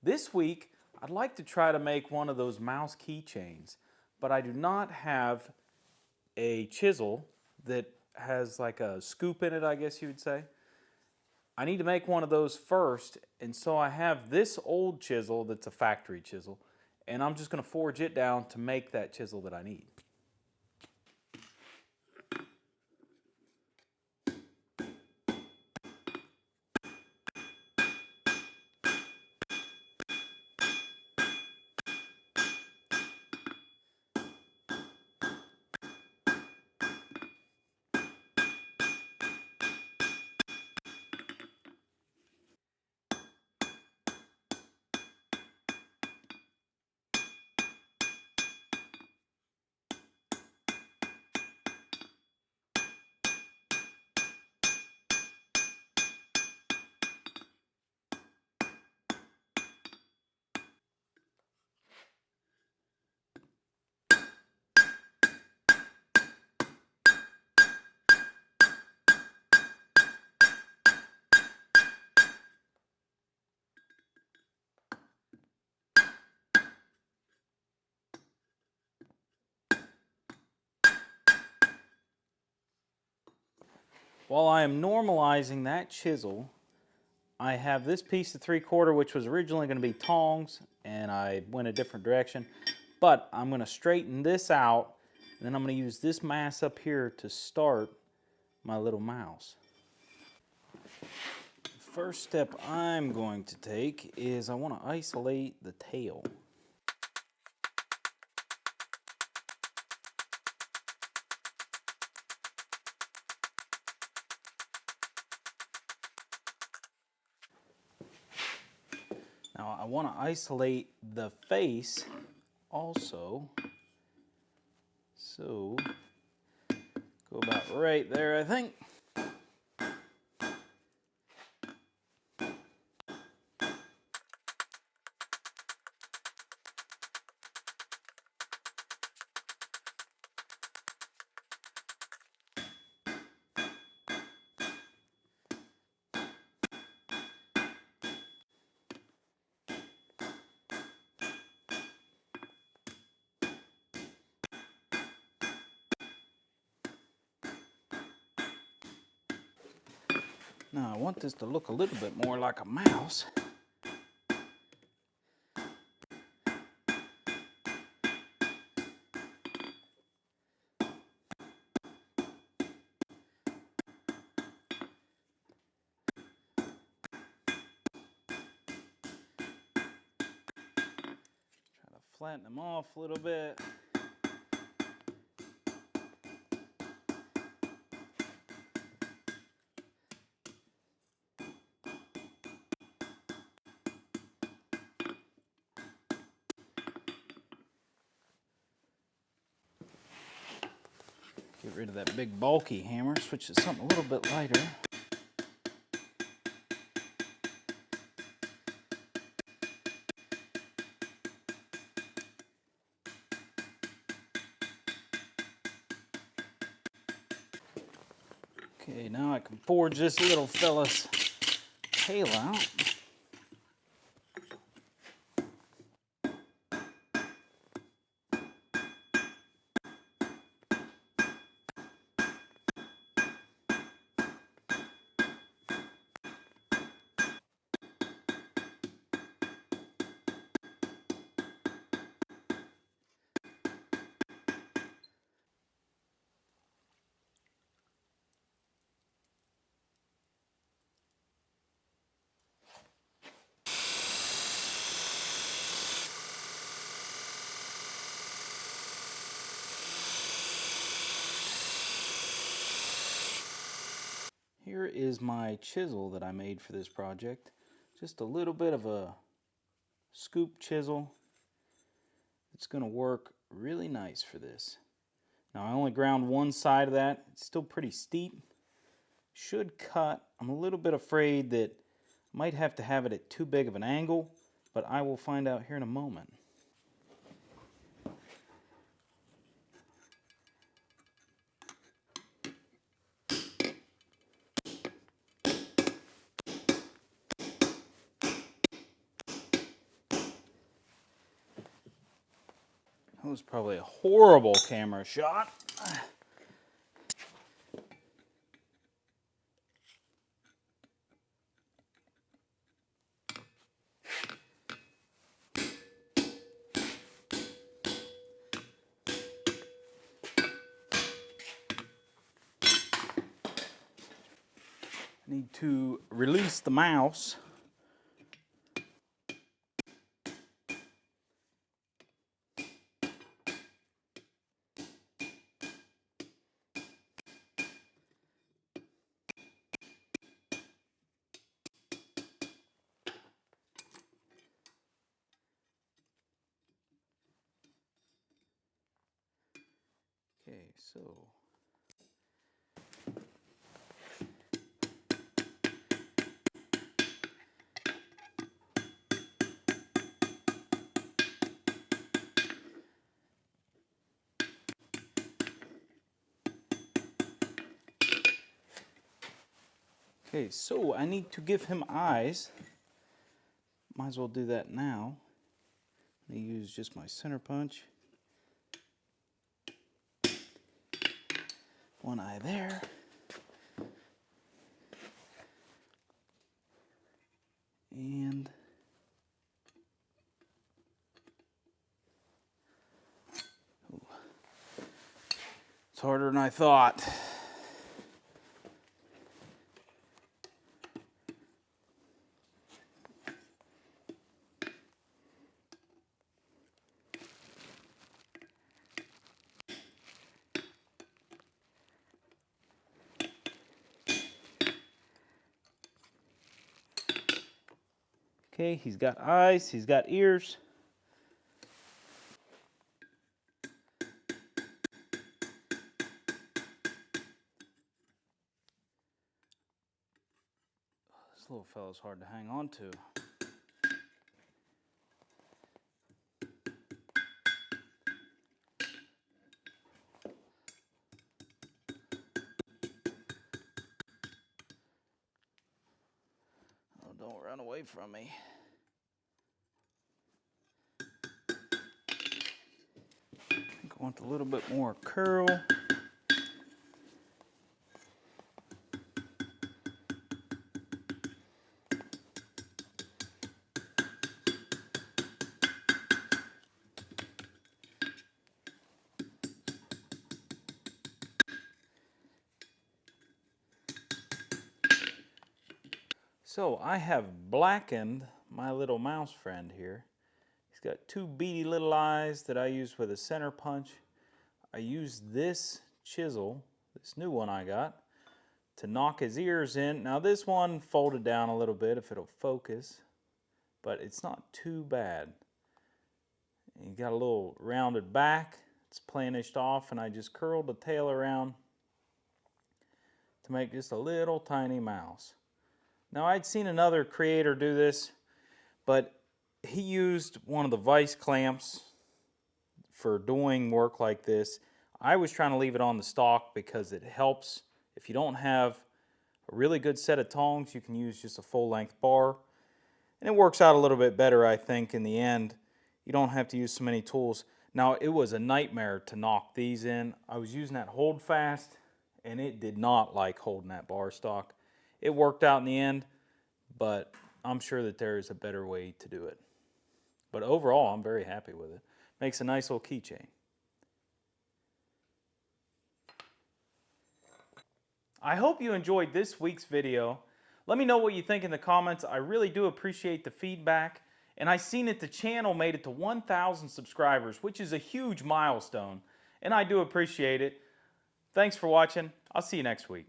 This week, I'd like to try to make one of those mouse keychains, but I do not have a chisel that has like a scoop in it, I guess you would say. I need to make one of those first, and so I have this old chisel that's a factory chisel, and I'm just going to forge it down to make that chisel that I need. While I am normalizing that chisel, I have this piece of 3/4 which was originally going to be tongs, and I went a different direction. But I'm going to straighten this out, and then I'm going to use this mass up here to start my little mouse. The first step I'm going to take is I want to isolate the tail. Now I want to isolate the face also, so go about right there, I think. Now I want this to look a little bit more like a mouse. Try to flatten them off a little bit. Get rid of that big bulky hammer, switch to something a little bit lighter. Okay, now I can forge this little fella's tail out. Here is my chisel that I made for this project. Just a little bit of a scoop chisel. It's going to work really nice for this. Now I only ground one side of that. It's still pretty steep. Should cut. I'm a little bit afraid that I might have to have it at too big of an angle, but I will find out here in a moment. That was probably a horrible camera shot. I need to release the mouse. Okay, so I need to give him eyes. Might as well do that now. I'm going to use just my center punch. One eye there. And ooh, it's harder than I thought. Okay, he's got eyes, he's got ears. This little fellow's hard to hang on to. Oh, don't run away from me. I think I want a little bit more curl. So I have blackened my little mouse friend here. He's got two beady little eyes that I use with a center punch. I used this chisel, this new one I got, to knock his ears in. Now this one folded down a little bit if it'll focus, but it's not too bad. You got a little rounded back. It's planished off, and I just curled the tail around to make just a little tiny mouse. Now I'd seen another creator do this, but he used one of the vice clamps for doing work like this. I was trying to leave it on the stock because it helps. If you don't have a really good set of tongs, you can use just a full-length bar. And it works out a little bit better, I think, in the end. You don't have to use so many tools. Now, it was a nightmare to knock these in. I was using that hold fast, and it did not like holding that bar stock. It worked out in the end, but I'm sure that there is a better way to do it. But overall, I'm very happy with it. Makes a nice little keychain. I hope you enjoyed this week's video. Let me know what you think in the comments. I really do appreciate the feedback. And I seen that the channel made it to 1,000 subscribers, which is a huge milestone. And I do appreciate it. Thanks for watching. I'll see you next week.